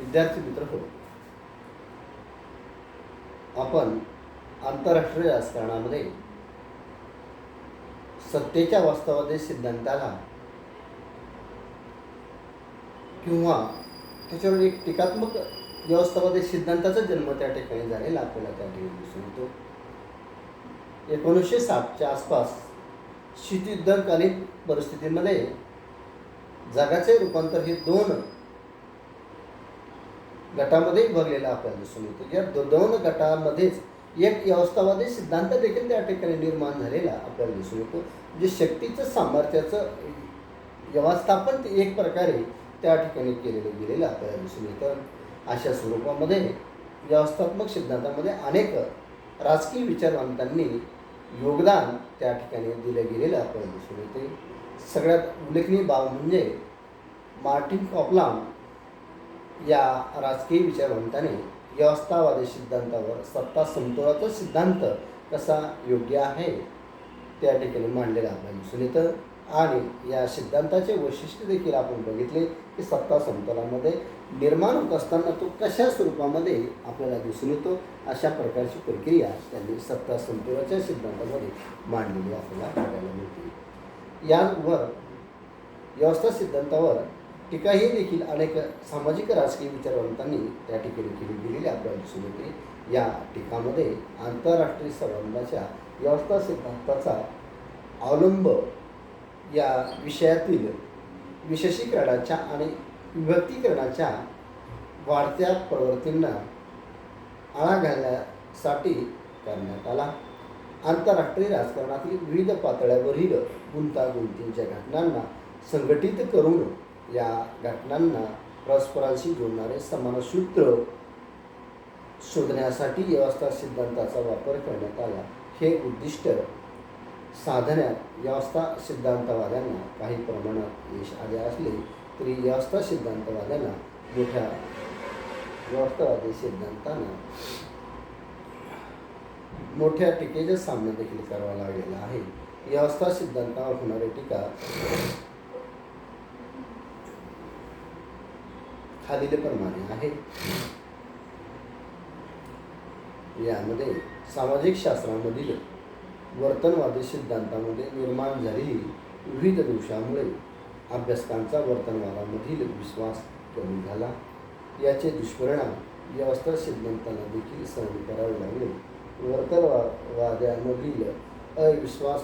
विद्यार्थी मित्र हो, आपण आंतरराष्ट्रीय राजकारणामध्ये सत्तेच्या वास्तवादी सिद्धांताला किंवा त्याच्यावर एक टीकात्मक व्यवस्थावादी सिद्धांताचा जन्म त्या ठिकाणी झालेला आपल्याला त्या ठिकाणी दिसून येतो. 1960च्या आसपास शीतयुद्धकालीन परिस्थितीमध्ये जगाचे रूपांतर हे दोन गटामध्ये विभागलेलं आपल्याला दिसून येतं. या दोन गटामध्येच एक व्यवस्थावादी सिद्धांत देखील त्या ठिकाणी निर्माण झालेला आपल्याला दिसून येतो. जे शक्तीचं सामर्थ्याचं व्यवस्थापन ते एक प्रकारे त्या ठिकाणी केलेलं गेलेलं आपल्याला दिसून येतं. अशा स्वरूपामध्ये व्यवस्थात्मक सिद्धांतामध्ये अनेक राजकीय विचारवंतांनी योगदान त्या ठिकाणी दिलं गेलेलं आपल्याला दिसून येते. सगळ्यात उल्लेखनीय बाब म्हणजे मार्टिन कॉपलान या राजकीय विचारवंताने व्यवस्थावादी सिद्धांतावर सत्ता समतोलाचा सिद्धांत कसा योग्य आहे त्या ठिकाणी मांडलेला आपल्याला दिसून येतं. आणि या सिद्धांताचे वैशिष्ट्य देखील आपण बघितले की सत्ता समतोलामध्ये निर्माण होत असताना तो कशा स्वरूपामध्ये आपल्याला दिसून येतो, अशा प्रकारची प्रक्रिया त्यांनी सत्ता समतोलाच्या सिद्धांतामध्ये मांडलेली आपल्याला बघायला मिळते. यावर व्यवस्था सिद्धांतावर टीकाही देखील अनेक सामाजिक राजकीय विचारवंतांनी त्या ठिकाणी केली गेलेली आपल्याला दिसून येते. या टीकामध्ये आंतरराष्ट्रीय संबंधाच्या व्यवस्था सिद्धांताचा अवलंब या विषयातील विशेषीकरणाच्या आणि विभक्तीकरणाच्या वाढत्या प्रवृत्तींना आळा घालण्यासाठी करण्यात आला. आंतरराष्ट्रीय राजकारणातील विविध पातळ्यावरील गुंतागुंतीच्या घटनांना संघटित करून या घटनांना परस्परांशी जोडणारे समान सूत्र शोधण्यासाठी व्यवस्था सिद्धांताचा वापर करण्यात आला. हे उद्दिष्ट साधण्यात व्यवस्था सिद्धांतवाद्यांना काही प्रमाणात यश आले असले तरी व्यवस्था सिद्धांतवाद्यांना मोठ्या व्यवस्थावादी सिद्धांतांना मोठ्या टीकेचा सामना देखील करावा लागलेला आहे. व्यवस्था सिद्धांतावर होणारी टीका खालीलप्रमाणे आहे. यामध्ये सामाजिक शास्त्रामधील वर्तनवादी सिद्धांतामध्ये निर्माण झालेली विविध दोषामुळे अभ्यासकांचा वर्तनवादामधील विश्वास कमी झाला. याचे दुष्परिणाम व्यवस्था सिद्धांतांना देखील सहन करावे लागले. वर्तनवाद्यांमधील अविश्वास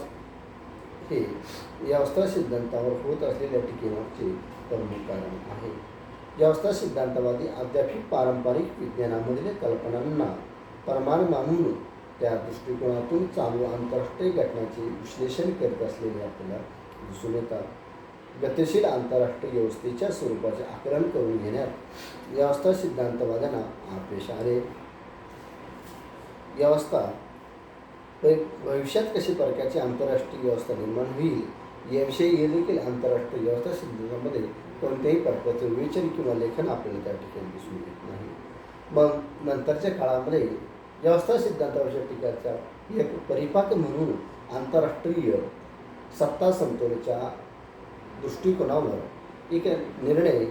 हे व्यवस्था सिद्धांतावर होत असलेल्या टीकेमागचे प्रमुख कारण आहे. व्यवस्था सिद्धांतवादी अद्याप पारंपरिक विज्ञानामधील कल्पनांना प्रमाण मानून त्या दृष्टिकोनातून चालू आंतरराष्ट्रीय घटनांचे विश्लेषण करत असलेले आपल्याला दिसून येतात. गतिशील आंतरराष्ट्रीय व्यवस्थेच्या स्वरूपाचे आकलन करून घेण्यात व्यवस्था सिद्धांतवाद्यांना अपयश आले. व्यवस्था भविष्यात कशी प्रकारची आंतरराष्ट्रीय व्यवस्था निर्माण होईल याविषयी हे देखील आंतरराष्ट्रीय व्यवस्था सिद्धांतामध्ये कोणत्याही प्रकारचे विवेचन किंवा लेखन आपल्याला त्या ठिकाणी दिसून येत नाही. मग नंतरच्या काळामध्ये व्यवस्था सिद्धांतावरच्या टीकाचा एक परिपाक म्हणून आंतरराष्ट्रीय सत्ता समतोलाच्या दृष्टिकोनावर एक निर्णय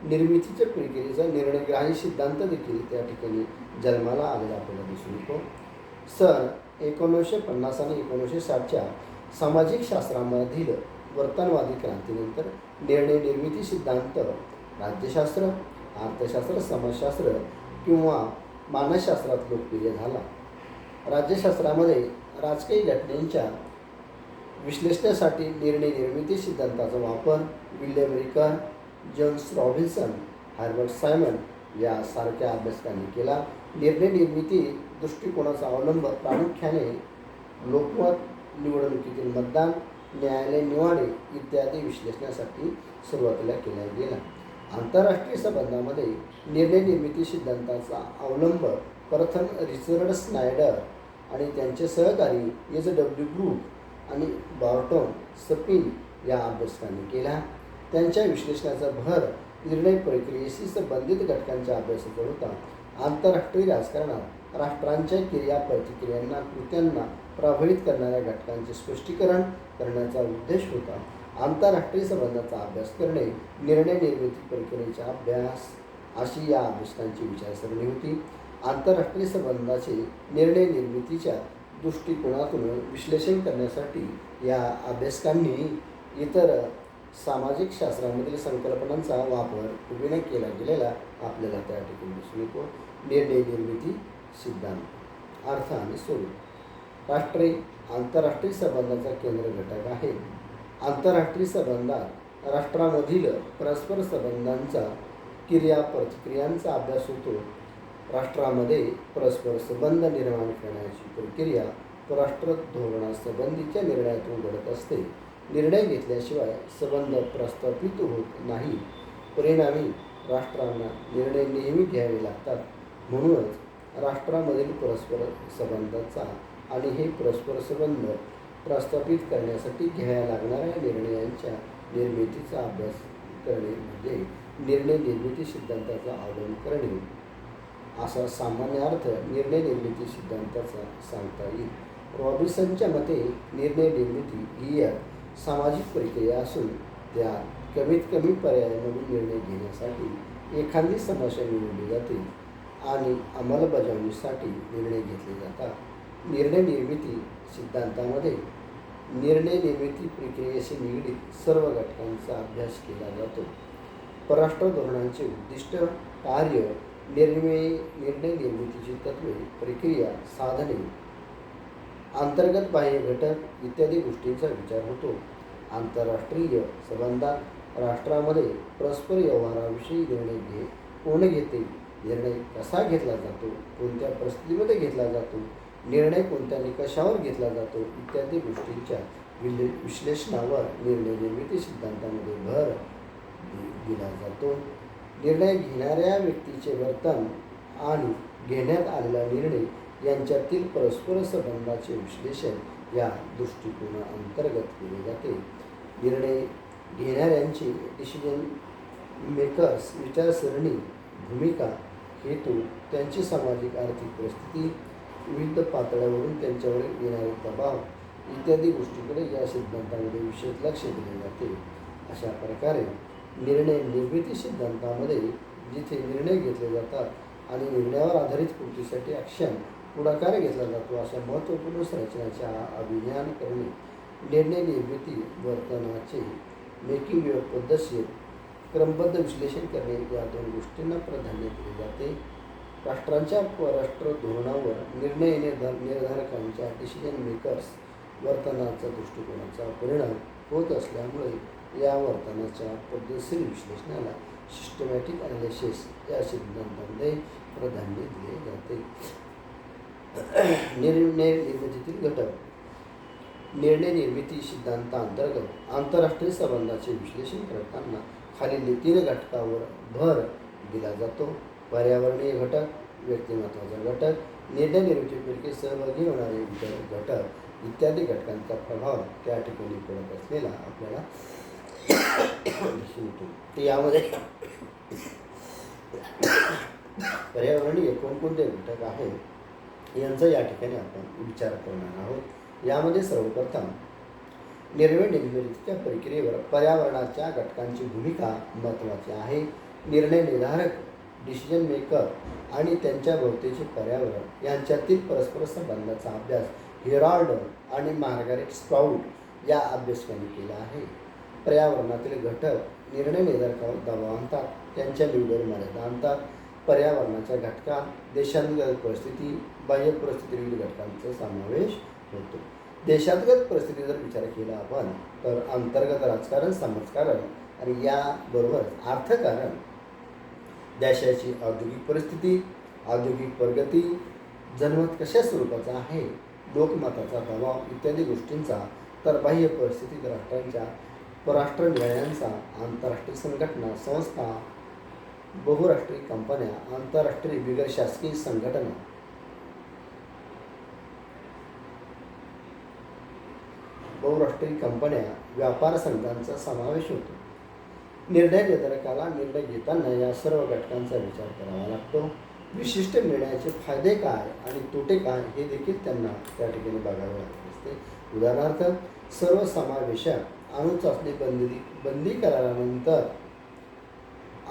निर्मितीच्या प्रक्रियेचा निर्णयग्राही सिद्धांत देखील त्या ठिकाणी जन्माला आलेला आपल्याला दिसून येतो. सन 1950 आणि 1960च्या सामाजिक शास्त्रामधील वर्तनवादी क्रांतीनंतर निर्णय निर्मिती सिद्धांत राज्यशास्त्र, अर्थशास्त्र, समाजशास्त्र किंवा मानसशास्त्रात लोकप्रिय झाला. राज्यशास्त्रामध्ये राजकीय घटनांच्या विश्लेषणासाठी निर्णय निर्मिती सिद्धांताचा वापर William Riker, Jones Robinson, Herbert Simon यासारख्या अभ्यासकांनी केला. निर्णय निर्मिती दृष्टिकोनाचा अवलंब प्रामुख्याने लोकमत, निवडणुकीतील मतदान, न्यायालय निवाडे इत्यादी विश्लेषणासाठी सुरुवातीला केला गेला. आंतरराष्ट्रीय संबंधामध्ये निर्णय निर्मिती सिद्धांताचा अवलंब प्रथम रिचर्ड स्नायडर आणि त्यांचे सहकारी एच.डब्ल्यू. ब्रूक आणि बर्टोन स्पिन या अभ्यासकांनी केला. त्यांच्या विश्लेषणाचा भर निर्णय प्रक्रियेशी संबंधित घटकांच्या अभ्यासावर होता. आंतरराष्ट्रीय राजकारणात राष्ट्रांच्या क्रिया-प्रतिक्रियांना, कृत्यांना प्रभावित करणाऱ्या घटकांचे स्पष्टीकरण करण्याचा उद्देश होता. आंतरराष्ट्रीय संबंधांचा अभ्यास करणे निर्णय निर्मिती प्रक्रियेचा अभ्यास अशी या अभ्यासकांची विचारसरणी होती. आंतरराष्ट्रीय संबंधाचे निर्णय निर्मितीच्या दृष्टिकोनातून विश्लेषण करण्यासाठी या अभ्यासकांनी इतर सामाजिक शास्त्रामधील संकल्पनांचा वापर पूर्वीने केला गेलेला आपल्याला त्या ठिकाणी दिसून येतो. निर्णय निर्मिती सिद्धांत, अर्थ आणि स्वरूप. आंतरराष्ट्रीय संबंधाचा केंद्र घटक आहे. आंतरराष्ट्रीय संबंधात राष्ट्रामधील परस्पर संबंधांचा क्रिया-प्रतिक्रियांचा अभ्यास होतो. राष्ट्रामध्ये परस्पर संबंध निर्माण करण्याची प्रक्रिया परराष्ट्र धोरणासंबंधीच्या निर्णयातून घडत असते. निर्णय घेतल्याशिवाय संबंध प्रस्थापित होत नाही. परिणामी राष्ट्रांना निर्णय नेहमी घ्यावे लागतात. म्हणूनच राष्ट्रामधील परस्पर संबंधाचा आणि हे परस्पर संबंध प्रस्थापित करण्यासाठी घ्यायला लागणाऱ्या निर्णयांच्या निर्मितीचा अभ्यास करणे म्हणजे निर्णय निर्मिती सिद्धांताचा अवलंब करणे असा सामान्य अर्थ निर्णय निर्मिती सिद्धांताचा सांगता येईल. रॉबिन्सनच्या मते निर्णय निर्मिती ही एक सामाजिक प्रक्रिया असून त्यात कमीत कमी पर्यायांमधून निर्णय घेण्यासाठी एखादी समस्या निवडली जाते आणि अंमलबजावणीसाठी निर्णय घेतले जातात. निर्णय निर्मिती सिद्धांतामध्ये निर्णय निर्मिती प्रक्रियेशी निगडीत सर्व घटकांचा अभ्यास केला जातो. परराष्ट्र धोरणांचे उद्दिष्ट, कार्य, निर्णय निर्मितीची तत्त्वे, प्रक्रिया, साधने, अंतर्गत बाह्य घटक इत्यादी गोष्टींचा विचार होतो. आंतरराष्ट्रीय संबंधात राष्ट्रामध्ये परस्पर व्यवहाराविषयी निर्णय कोण घेते, निर्णय कसा घेतला जातो, कोणत्या परिस्थितीमध्ये घेतला जातो, निर्णय कोणत्या निकषावर घेतला जातो इत्यादी गोष्टींच्या विश्लेषणावर निर्णय निर्मिती सिद्धांतामध्ये भर दिला जातो. निर्णय घेणाऱ्या व्यक्तीचे वर्तन आणि घेण्यात आलेला निर्णय यांच्यातील परस्पर संबंधाचे विश्लेषण या दृष्टिकोनाअंतर्गत केले जाते. निर्णय घेणाऱ्यांची डिसिजन मेकर्स विचारसरणी, भूमिका, हेतू, त्यांची सामाजिक आर्थिक परिस्थिती, विविध पातळ्यावरून त्यांच्यावर येणारे दबाव इत्यादी गोष्टींकडे या सिद्धांतामध्ये विशेष लक्ष दिले जाते. अशा प्रकारे निर्णय निर्मिती सिद्धांतामध्ये जिथे निर्णय घेतले जातात आणि निर्णयावर आधारित कृतीसाठी ॲक्शन पुढाकार घेतला जातो अशा महत्त्वपूर्ण संरचनाचे अभिज्ञान करणे, निर्णय निर्मिती वर्तनाचे मेकिंग पद्धतशीर क्रमबद्ध विश्लेषण करणे या दोन गोष्टींना प्राधान्य दिले जाते. राष्ट्रांच्या परराष्ट्र धोरणावर निर्णय निर्धारकांच्या डिसिजन मेकर्स वर्तनाचा दृष्टिकोनाचा परिणाम होत असल्यामुळे या वर्तनाच्या पद्धतशीर विश्लेषणाला सिस्टमॅटिक ॲनालिसिस या सिद्धांतामध्ये प्राधान्य दिले जाते. निर्णय निर्मितीतील घटक. निर्णय निर्मिती सिद्धांतांतर्गत आंतरराष्ट्रीय संबंधाचे विश्लेषण करताना खालील 3 घटकावर भर दिला जातो. पर्यावरणीय घटक, व्यक्तिमत्वाचा घटक, निर्णय निर्मिती प्रक्रियेत सहभागी होणारे इतर घटक इत्यादी घटकांचा प्रभाव त्या ठिकाणी पडत असलेला आपल्याला दिसून येतो. यामध्ये पर्यावरणीय कोणकोणते घटक आहेत यांचा या ठिकाणी आपण विचार करणार आहोत. यामध्ये सर्वप्रथम निर्णय निर्मितीच्या प्रक्रियेवर पर्यावरणाच्या घटकांची भूमिका महत्त्वाची आहे. निर्णय निर्धारक, डिसिजन मेकर आणि त्यांच्या भोवतीचे पर्यावरण यांच्यातील परस्पर संबंधाचा अभ्यास हेरॉल्ड आणि मार्गारेट स्प्राउट या अभ्यासकांनी केला आहे. पर्यावरणातील घटक निर्णय निर्धारकावर दबाव आणतात, त्यांच्या निवडीवर मर्यादा आणतात. पर्यावरणाच्या घटकात देशांतर्गत परिस्थिती, बाह्य परिस्थिती विविध घटकांचा समावेश होतो. देशांतर्गत परिस्थिती जर विचार केला आपण तर अंतर्गत राजकारण, समाजकारण आणि याबरोबरच अर्थकारण, देशाची औद्योगिक परिस्थिती, औद्योगिक प्रगती, जनमत कशा स्वरूपाचा आहे, लोकमताचा दबाव इत्यादी गोष्टींचा, तर बाह्य परिस्थितीत राष्ट्रांच्या परराष्ट्र निर्णयांचा, आंतरराष्ट्रीय संघटना, संस्था, बहुराष्ट्रीय कंपन्या, आंतरराष्ट्रीय बिगर शासकीय संघटना, बहुराष्ट्रीय कंपन्या, व्यापार संघांचा समावेश होतो. निर्णय निर्धारकाला निर्णय घेताना या सर्व घटकांचा विचार करावा लागतो. विशिष्ट निर्णयाचे फायदे काय आणि तोटे काय हे देखील त्यांना त्या ठिकाणी बघावे लागत असते. उदाहरणार्थ, सर्वसमावेशक अणुचाचणी बंदी करारानंतर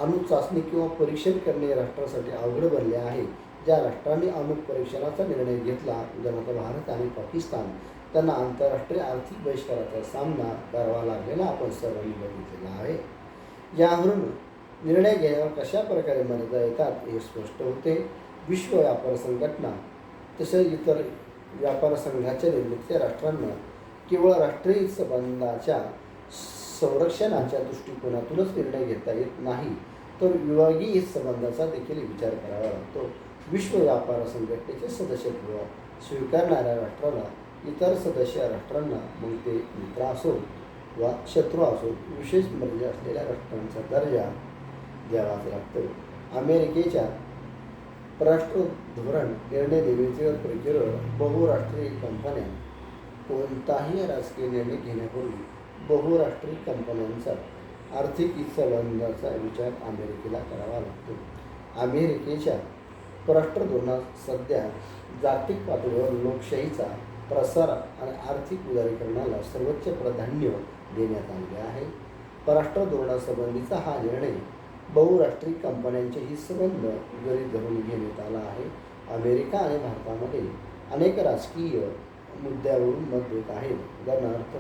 अणुचाचणी किंवा परीक्षण करणे राष्ट्रासाठी अवघड बनले आहे. ज्या राष्ट्रांनी अणु परीक्षणाचा निर्णय घेतला, उदाहरणार्थ भारत आणि पाकिस्तान, त्यांना आंतरराष्ट्रीय आर्थिक बहिष्काराचा सामना करावा लागलेला आपण सर्वांनी बघितलेला आहे. यावरून निर्णय घेण्यावर कशा प्रकारे मर्यादा येतात हे स्पष्ट होते. विश्व व्यापार संघटना तसेच इतर व्यापार संघाच्या निर्मितीच्या राष्ट्रांना केवळ राष्ट्रीय संबंधाच्या संरक्षणाच्या दृष्टिकोनातूनच निर्णय घेता येत नाही, तर विभागीय संबंधाचा देखील विचार करावा लागतो. विश्व व्यापार संघटनेचे सदस्यत्व स्वीकारणाऱ्या राष्ट्राला इतर सदस्य राष्ट्रांना, मग ते मित्र असो वा शत्रू असो, विशेष मर्यादा असलेल्या राष्ट्रांचा दर्जा द्यावाच लागतो. अमेरिकेच्या परराष्ट्र धोरण निर्णय निर्मितीवर प्रक्रियेवर बहुराष्ट्रीय कंपन्या कोणताही राजकीय निर्णय घेण्यापूर्वी बहुराष्ट्रीय कंपन्यांचा आर्थिक संबंधाचा विचार अमेरिकेला करावा लागतो. अमेरिकेच्या परराष्ट्र धोरणात सध्या जागतिक पातळीवर लोकशाहीचा प्रसार आणि आर्थिक उदारीकरणाला सर्वोच्च प्राधान्य देण्यात आले आहे. परराष्ट्र धोरणासंबंधीचा हा निर्णय बहुराष्ट्रीय कंपन्यांचेही संबंध गृहीत धरून घेण्यात आला आहे. अमेरिका आणि भारतामध्ये अनेक राजकीय मुद्द्यावरून मतभेद आहेत. उदाहरणार्थ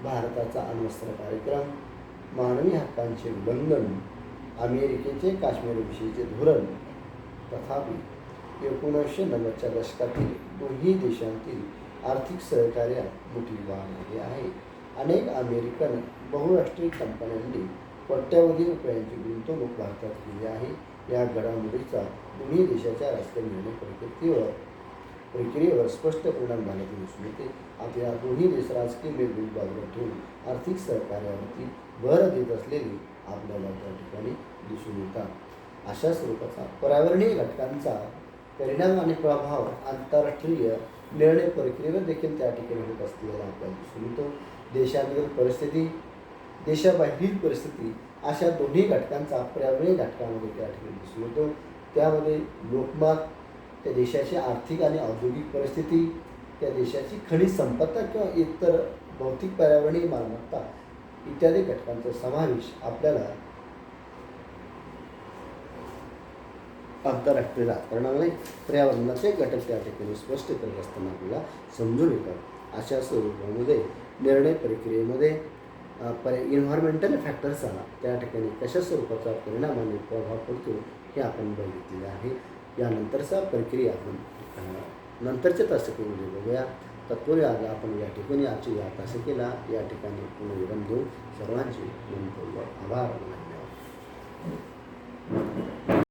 भारताचा अण्वस्त्र कार्यक्रम, मानवी हक्कांचे उल्लंघन, अमेरिकेचे काश्मीरविषयीचे धोरण. तथापि 1990च्या दशकातील दोन्ही देशांतील आर्थिक सहकार्यात मोठी वाढ झाली आहे. अनेक अमेरिकन बहुराष्ट्रीय कंपन्यांनी कोट्यवधी रुपयांची गुंतवणूक भारतात केली आहे. या घडामोडीचा दोन्ही देशाच्या राजकीय निर्णय प्रक्रियेवर स्पष्ट परिणाम झाल्याचे दिसून येते. आपल्या दोन्ही देश राजकीय मेलबील बाजूला ठेवून आर्थिक सहकार्यावरती भर देत असलेली आपल्याला त्या ठिकाणी दिसून येतात. अशा स्वरूपाचा पर्यावरणीय घटकांचा परिणाम आणि प्रभाव आंतरराष्ट्रीय निर्णय प्रक्रियेवर देखील त्या ठिकाणी होत असलेला आपल्याला दिसून येतो. देशातील परिस्थिती, देशाबाहेरील परिस्थिती, अशा दोन्ही घटकांचा पर्यावरणीय घटकांमध्ये त्या ठिकाणी दिसून येतो. त्यामध्ये लोकमत, त्या देशाची आर्थिक आणि औद्योगिक परिस्थिती, त्या देशाची खनिज संपदा किंवा इतर भौतिक पर्यावरणीय मालमत्ता इत्यादी घटकांचा समावेश आपल्याला आंतरराष्ट्रीय राजकारणामध्ये पर्यावरणाचे घटक त्या ठिकाणी स्पष्ट करत असताना आपल्याला समजून येतात. अशा स्वरूपामध्ये निर्णय प्रक्रियेमध्ये इन्व्हायरमेंटल फॅक्टर्सचा त्या ठिकाणी कशा स्वरूपाचा परिणाम आणि प्रभाव पडतो हे आपण बघितलेले आहे. यानंतरचा प्रक्रिया आपण नंतरच्या तासिकेमध्ये बघूया. तत्पूर्वी आज आपण या ठिकाणी आजची या तासिकेला या ठिकाणी पुनर्विराम देऊन सर्वांचे मनपूर्वक आभार मानतो.